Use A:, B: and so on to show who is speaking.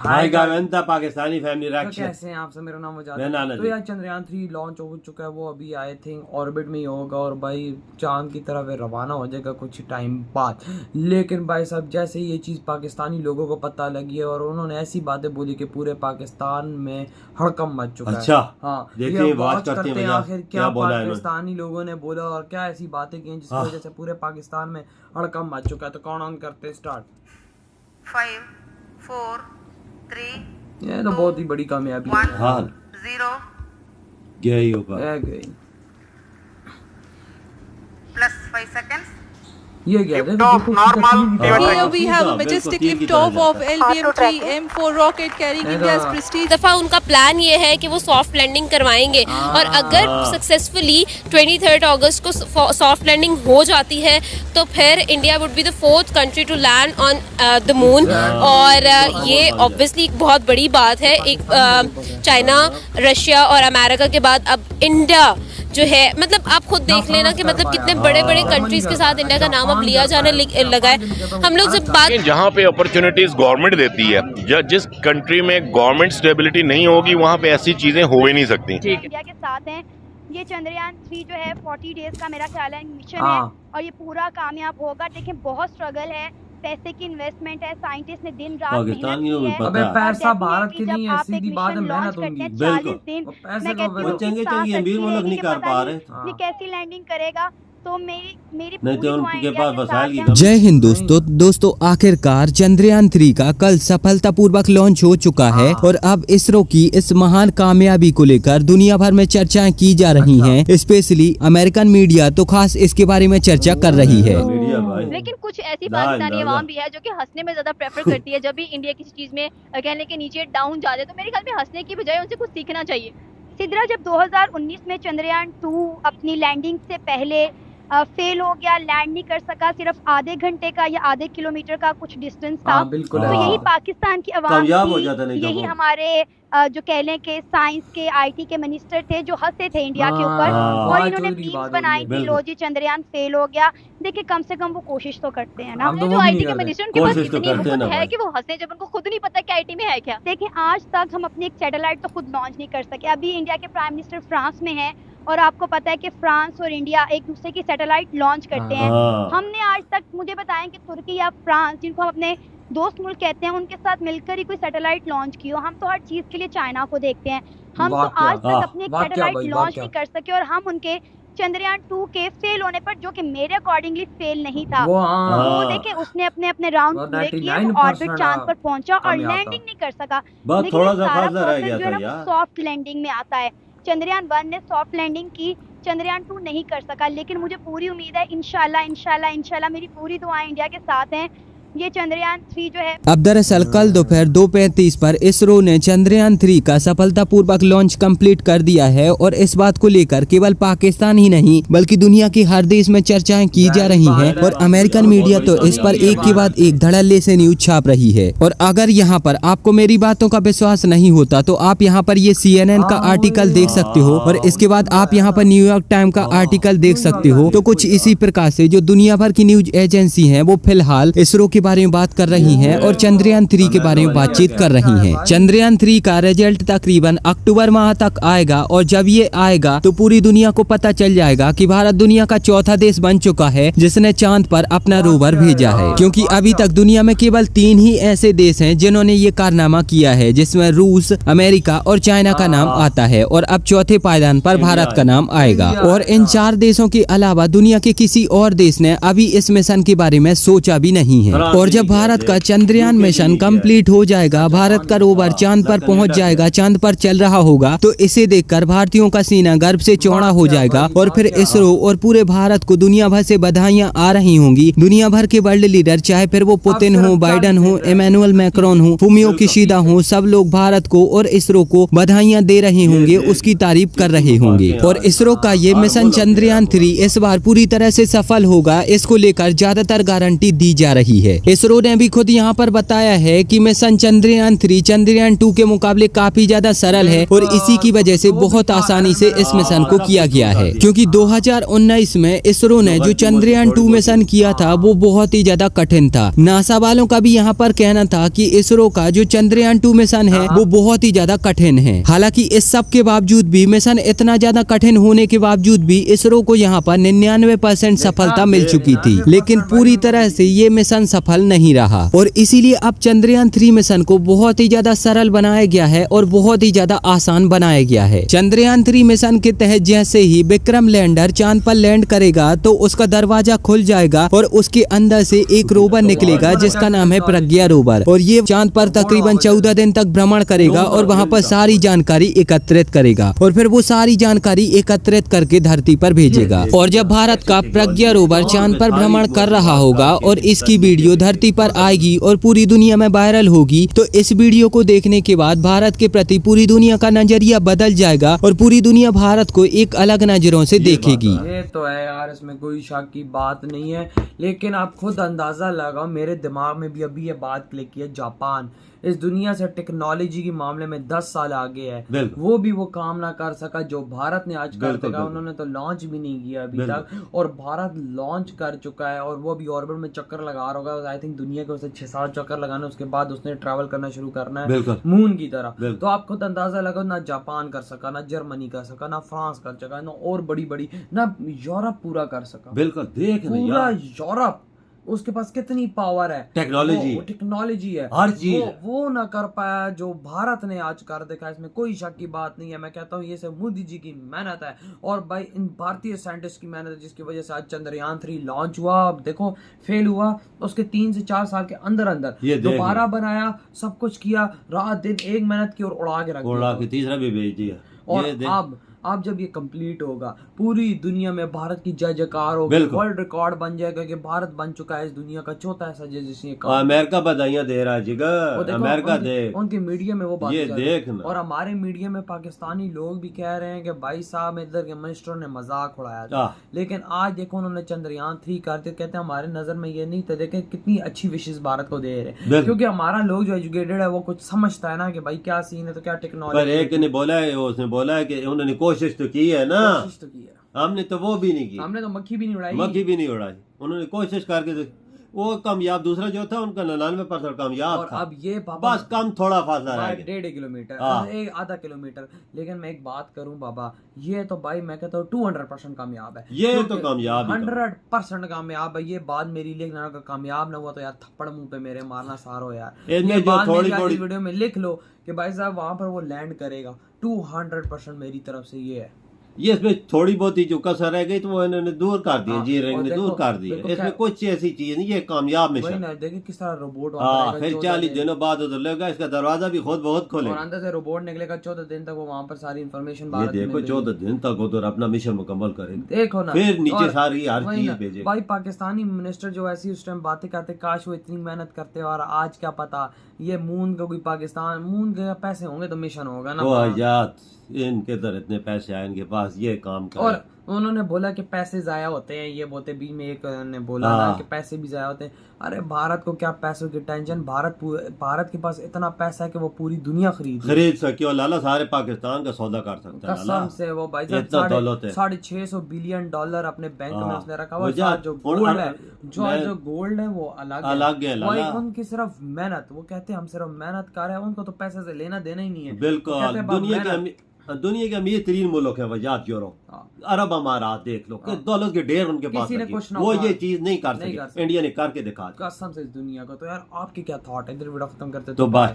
A: हाय गावंता Pakistani family
B: तो
A: reaction.
B: कैसे हैं आप सब? मेरा नाम वजाद
A: मैं
B: है।
A: नाना
B: तो
A: जी।
B: यार चंद्रयान 3 लॉन्च हो चुका है, वो अभी आई थिंक ऑर्बिट में ही होगा और भाई चांद की तरफ रवाना हो जाएगा कुछ टाइम बाद। लेकिन भाई साहब जैसे ही ये चीज़ पाकिस्तानी लोगों को पता लगी है और उन्होंने ऐसी बातें बोली कि पूरे पाकिस्तान में हड़कंप मच चुका
A: अच्छा,
B: है। हाँ,
A: देखते हैं,
B: ये
A: watch
B: watch
A: करते हैं
B: हैं
A: वजह
B: आखिर
A: क्या
B: क्या
A: बोला है
B: पाकिस्तानी लोगों ने बोला और क्या ऐसी बातें की जिसकी वजह से पूरे पाकिस्तान में हड़कंप मच चुका है। तो काउंट ऑन करते स्टार्ट।
C: 5 4 3
B: ये तो बहुत ही बड़ी कामयाबी है।
C: 1
A: हाँ
C: 0
A: गया ही होगा।
B: ये गई,
C: plus 5 seconds.
B: ये गया
D: Here we have a majestic liftoff of LVM-3 M4 rocket carrying India's prestige.
E: दफा उनका प्लान ये है कि वो सॉफ्ट लैंडिंग करवाएंगे और अगर सक्सेसफुली 23 अगस्त को सॉफ्ट लैंडिंग हो जाती है तो फिर India would be the 4th country to land on the moon. और ये ऑब्वियसली एक बहुत बड़ी बात है। एक चाइना, रशिया और अमेरिका के बाद अब इंडिया जो है, मतलब आप खुद देख लेना कि मतलब कितने बड़े बड़े कंट्रीज के साथ इंडिया का नाम अब लिया जाने लगा है। हम लोग जब बात
F: जहाँ पे अपॉर्चुनिटीज गवर्नमेंट देती है या जिस कंट्री में गवर्नमेंट स्टेबिलिटी नहीं होगी वहाँ पे ऐसी चीजें हो ही नहीं सकती।
G: इंडिया के साथ हैं। ये चंद्रयान 3 जो है 40 डेज का मेरा ख्याल है मिशन है और ये पूरा कामयाब होगा। देखिए बहुत स्ट्रगल है, पैसे की इन्वेस्टमेंट है, साइंटिस्ट ने दिन रात मेहनत की है।
B: अबे पैसा भारत के
G: जब
B: लिए
G: आप
B: सीधी
G: एक
B: बात है,
G: मिशन
B: मेहनत
G: लॉन्च करते
B: होगी।
G: हैं 40 दिन,
B: पैसे
G: मैं
B: को
G: कहती हूँ
A: चंगे
G: कि
A: चंगे अमीर मुल्क नहीं कर पा रहे।
G: ये कैसी लैंडिंग करेगा। तो मेरी
A: नहीं
G: पूरी
A: तो
G: दुआएं
A: उनके
G: इंडिया
A: पास
G: के
A: वसाइल
G: साथ
A: की
G: हैं।
H: जय हिंद दोस्तों आखिरकार चंद्रयान 3 का कल सफलतापूर्वक लॉन्च हो चुका है और अब इसरो की इस महान कामयाबी को लेकर दुनिया भर में चर्चाएं की जा रही हैं। स्पेशली अमेरिकन मीडिया तो खास इसके बारे में चर्चा कर रही है।
G: लेकिन कुछ ऐसी पाकिस्तानी अवाम भी है जो कि हंसने में ज्यादा प्रेफर करती है। जब भी इंडिया किसी चीज में कहने के नीचे डाउन जा जाए तो मेरे ख्याल में हंसने की बजाय उनसे कुछ सीखना चाहिए। सिद्रा, जब 2019 में चंद्रयान 2 अपनी लैंडिंग से पहले फेल हो गया, लैंड नहीं कर सका, सिर्फ आधे घंटे का या आधे किलोमीटर का कुछ डिस्टेंस था।
B: बिल्कुल।
G: तो यही पाकिस्तान की आवाम
A: कामयाब हो
G: थी,
A: जाता नहीं तो
G: यही
A: वो।
G: हमारे जो कह लें कि साइंस के आईटी के मिनिस्टर थे जो हंसे थे इंडिया के ऊपर और इन्होंने मीम्स बनाई थी, लो जी चंद्रयान फेल हो गया। देखिए कम से कम वो कोशिश तो करते हैं ना।
B: तो
G: जो आईटी के मिनिस्टर उनके पास
A: कोशिश तो
G: इतनी
A: करते हैं
G: हिम्मत
A: ना
G: है
A: भाई।
G: कि वो हंसे जब उनको खुद नहीं पता कि आईटी में है क्या। देखिए आज तक हम अपनी एक सैटेलाइट तो खुद लॉन्च नहीं कर सके। अभी इंडिया के प्राइम मिनिस्टर फ्रांस में है और आपको पता है कि फ्रांस और इंडिया एक दूसरे की सैटेलाइट लॉन्च करते हैं। हमने आज तक, मुझे बताएं कि तुर्की या फ्रांस, जिनको हम अपने दोस्त मुल्क कहते हैं, उनके साथ मिलकर ही कोई सैटेलाइट लॉन्च की हो। हम तो हर चीज के लिए चाइना को देखते हैं। हम तो आज तक अपनी एक सैटेलाइट लॉन्च नहीं कर सके और हम उनके चंद्रयान 2 के फेल होने पर, जो कि मेरे अकॉर्डिंगली फेल नहीं था, वो देखे उसने अपने राउंड पूरे किए, ऑर्बिट चांद पर पहुंचा और लैंडिंग नहीं कर सका।
A: बस थोड़ा सा फासला रह गया था यार।
G: सॉफ्ट लैंडिंग में आता है। चंद्रयान 1 ने सॉफ्ट लैंडिंग की, चंद्रयान 2 नहीं कर सका। लेकिन मुझे पूरी उम्मीद है, इंशाल्लाह मेरी पूरी दुआएं इंडिया के साथ हैं। ये चंद्रयान 3 जो है,
H: अब दरअसल कल दोपहर 2:35 पर इसरो ने चंद्रयान 3 का सफलतापूर्वक लॉन्च कंप्लीट कर दिया है और इस बात को लेकर केवल पाकिस्तान ही नहीं बल्कि दुनिया के हर देश में चर्चाएं की जा रही हैं और अमेरिकन मीडिया तो इस पर एक के बाद एक धड़ल्ले से न्यूज छाप रही है। और अगर यहाँ पर आपको मेरी बातों का विश्वास नहीं होता तो आप यहाँ पर ये CNN का आर्टिकल देख सकते हो और इसके बाद आप यहाँ पर न्यूयॉर्क टाइम का आर्टिकल देख सकते हो। तो कुछ इसी प्रकार से जो दुनिया भर की न्यूज एजेंसी है वो फिलहाल इसरो के बारे में बात कर रही हैं और चंद्रयान 3 के बारे में बातचीत कर रही हैं। चंद्रयान 3 का रिजल्ट तकरीबन अक्टूबर माह तक आएगा और जब ये आएगा तो पूरी दुनिया को पता चल जाएगा कि भारत दुनिया का चौथा देश बन चुका है जिसने चांद पर अपना रोवर भेजा है। क्योंकि अभी तक दुनिया में केवल 3 ही ऐसे देश हैं जिन्होंने ये कारनामा किया है, जिसमें रूस, अमेरिका और चाइना का नाम आता है और अब चौथे पायदान पर भारत का नाम आएगा। और इन 4 देशों के अलावा दुनिया के किसी और देश ने अभी इस मिशन के बारे में सोचा भी नहीं है। और जब भारत का चंद्रयान मिशन कंप्लीट हो जाएगा, भारत का रोवर चांद पर पहुंच जाएगा, चांद पर चल रहा होगा, तो इसे देखकर भारतीयों का सीना गर्व से चौड़ा हो जाएगा और फिर इसरो और पूरे भारत को दुनिया भर से बधाइयां आ रही होंगी। दुनिया भर के वर्ल्ड लीडर, चाहे फिर वो पुतिन हो, बाइडन हो, इमैनुअल मैक्रोन हो, फुमियो किशिदा हो, सब लोग भारत को और इसरो को बधाइयां दे रहे होंगे, उसकी तारीफ कर रहे होंगे। और इसरो का ये मिशन चंद्रयान 3 इस बार पूरी तरह से सफल होगा, इसको लेकर ज्यादातर गारंटी दी जा रही है। इसरो ने भी खुद यहाँ पर बताया है कि मिशन चंद्रयान 3 चंद्रयान 2 के मुकाबले काफी ज्यादा सरल है और इसी की वजह से बहुत आसानी से इस मिशन को किया गया है, क्योंकि 2019 में इसरो ने जो चंद्रयान 2 मिशन किया था वो बहुत ही ज्यादा कठिन था। नासा वालों का भी यहाँ पर कहना था कि इसरो का जो चंद्रयान 2 मिशन है वो बहुत ही ज्यादा कठिन है। हालांकि इस सब के बावजूद भी, मिशन इतना ज्यादा कठिन होने के बावजूद भी इसरो को यहाँ पर 99% सफलता मिल चुकी थी, लेकिन पूरी तरह से ये मिशन सफल नहीं रहा और इसीलिए अब चंद्रयान 3 मिशन को बहुत ही ज्यादा सरल बनाया गया है और बहुत ही ज्यादा आसान बनाया गया है। चंद्रयान 3 मिशन के तहत जैसे ही विक्रम लैंडर चांद पर लैंड करेगा तो उसका दरवाजा खुल जाएगा और उसके अंदर से एक रोवर निकलेगा जिसका नाम है प्रज्ञा रोवर, और ये चांद पर तकरीबन 14 दिन तक भ्रमण करेगा और वहाँ पर सारी जानकारी एकत्रित करेगा और फिर वो सारी जानकारी एकत्रित करके धरती पर भेजेगा। और जब भारत का प्रज्ञा रोवर चांद पर भ्रमण कर रहा होगा और इसकी वीडियो धरती पर आएगी और पूरी दुनिया में वायरल होगी, तो इस वीडियो को देखने के बाद भारत के प्रति पूरी दुनिया का नजरिया बदल जाएगा और पूरी दुनिया भारत को एक अलग नजरों से देखेगी।
B: ये तो है यार, इसमें कोई शक की बात नहीं है, लेकिन आप खुद अंदाजा लगाओ, मेरे दिमाग में भी अभी ये बात क्लिक की है। जापान इस दुनिया से टेक्नोलॉजी के मामले में 10 साल आगे है, वो भी वो काम ना कर सका जो भारत ने आज कर सका। उन्होंने तो लॉन्च भी नहीं किया अभी तक, और भारत लॉन्च कर चुका है और वो भी ऑर्बिट में चक्कर लगा रहा होगा। आई थिंक दुनिया के उसे 6-7 चक्कर लगाने, उसके बाद उसने ट्रैवल करना शुरू करना है मून की तरह। तो आप खुद अंदाजा लगाओ, ना जापान कर सका, ना जर्मनी कर सका, ना फ्रांस कर सका, ना और बड़ी बड़ी, ना यूरोप पूरा कर सका।
A: बिल्कुल, देख
B: पूरा यूरोप, उसके पास कितनी पावर है, टेक्नोलॉजी है,
A: हर चीज
B: वो ना कर पाया जो भारत ने आज कर देखा। इसमें कोई शक की बात नहीं है। मैं कहता हूँ ये सब मोदी जी की मेहनत है और भाई इन भारतीय साइंटिस्ट की मेहनत है, जिसकी वजह से आज चंद्रयान 3 लॉन्च हुआ। अब देखो फेल हुआ, उसके 3 से 4 साल के अंदर अंदर दोबारा बनाया, सब कुछ किया, रात दिन एक मेहनत की और उड़ा के रख दिया,
A: तीसरा भी भेज दिया।
B: और अब जब ये कंप्लीट होगा पूरी दुनिया में भारत की जय जयकार होगी, वर्ल्ड रिकॉर्ड बन जाएगा कि भारत बन चुका है इस दुनिया का चौथा ऐसा जिसने
A: अमेरिका बधाइयां दे रहा है जिगर, अमेरिका दे
B: उनके मीडिया में वो बात
A: ये देखना।
B: और हमारे मीडिया में पाकिस्तानी लोग भी कह रहे हैं कि भाई साहब इधर के मिनिस्टर ने मजाक उड़ाया था, लेकिन आज देखो उन्होंने चंद्रयान 3 करते, कहते हैं हमारे नजर में ये नहीं था। देखें कितनी अच्छी विशेष भारत को दे रहे, क्योंकि हमारा लोग जो एजुकेटेड है वो कुछ समझता है ना कि भाई क्या सीन है, तो क्या टेक्नोलॉजी।
A: एक ने बोला है, उसने बोला है कि उन्होंने कोशिश तो की है ना,
B: कोशिश तो की है,
A: हमने तो वो भी नहीं की,
B: हमने तो मक्खी भी नहीं उड़ाई,
A: उन्होंने कोशिश करके वो कामयाब, दूसरा जो था उनका 99% कामयाब था।
B: अब ये
A: बस कम थोड़ा फासला रह गया,
B: 1.5 किलोमीटर, एक आधा किलोमीटर। लेकिन मैं एक बात करूं बाबा, ये तो भाई मैं कहता हूँ 200% कामयाब है,
A: ये तो कामयाब
B: 100% कामयाब है। ये बात मेरी लिखना का कामयाब ना हुआ तो यार थप्पड़ मुंह पे मेरे मारना सारो यार।
A: ये
B: बात
A: थोड़ी
B: वीडियो में लिख लो कि भाई साहब वहां पर वो लैंड करेगा, 200% मेरी तरफ से ये है।
A: ये इसमें थोड़ी बहुत ही जो कसर रह गई तो वो इन्होंने दूर कर दिया, जी रंग ने दूर कर दिया। इसमें कुछ ऐसी चीज नहीं, ये कामयाब मिशन।
B: देखिए किस तरह रोबोट
A: फिर 40 दिनों बाद उधर लगेगा, इसका दरवाजा भी खुद बहुत खोले
B: और अंदर से रोबोट निकलेगा। 14 दिन तक वो वहाँ पर सारी इन्फॉर्मेशन
A: देखो 14 दिन तक उधर अपना मिशन मुकम्मल करेंगे,
B: देखो ना,
A: फिर नीचे सारी हर चीज भेजे।
B: भाई पाकिस्तानी मिनिस्टर जो ऐसी उस टाइम बातें करते, काश वो इतनी मेहनत करते, और आज क्या पता ये मून का कोई पाकिस्तान, मून के पैसे होंगे तो मिशन होगा ना।
A: इनके इधर इतने पैसे आए इनके पास, ये काम कर।
B: और उन्होंने बोला कि पैसे जाया होते हैं, ये बोलते बीच में एक ने बोला ना कि पैसे भी जाया होते हैं। अरे भारत को क्या पैसों की टेंशन, भारत के पास इतना पैसा है कि वो पूरी दुनिया खरीद
A: सके और लाला सारे पाकिस्तान का सौदा कर सकता है
B: कसम से। वो भाई $650 बिलियन अपने बैंक में उसने रखा हुआ। जो गोल्ड है, जो गोल्ड है वो अलग है, उनकी सिर्फ मेहनत, वो कहते हैं हम सिर्फ मेहनत कर रहे हैं, उनको तो पैसे से लेना देना ही नहीं है।
A: बिल्कुल, दुनिया के अमीर 3 मुल्क है वजात, यूरोप, अरब अमारात, देख लो कि दौलत के ढेर उनके पास है, वो ये चीज नहीं कर सके, इंडिया ने करके दिखा।
B: कसम से इस दुनिया को। तो यार आपके क्या थॉट है, इधर वीडियो खत्म करते
A: तो बाय।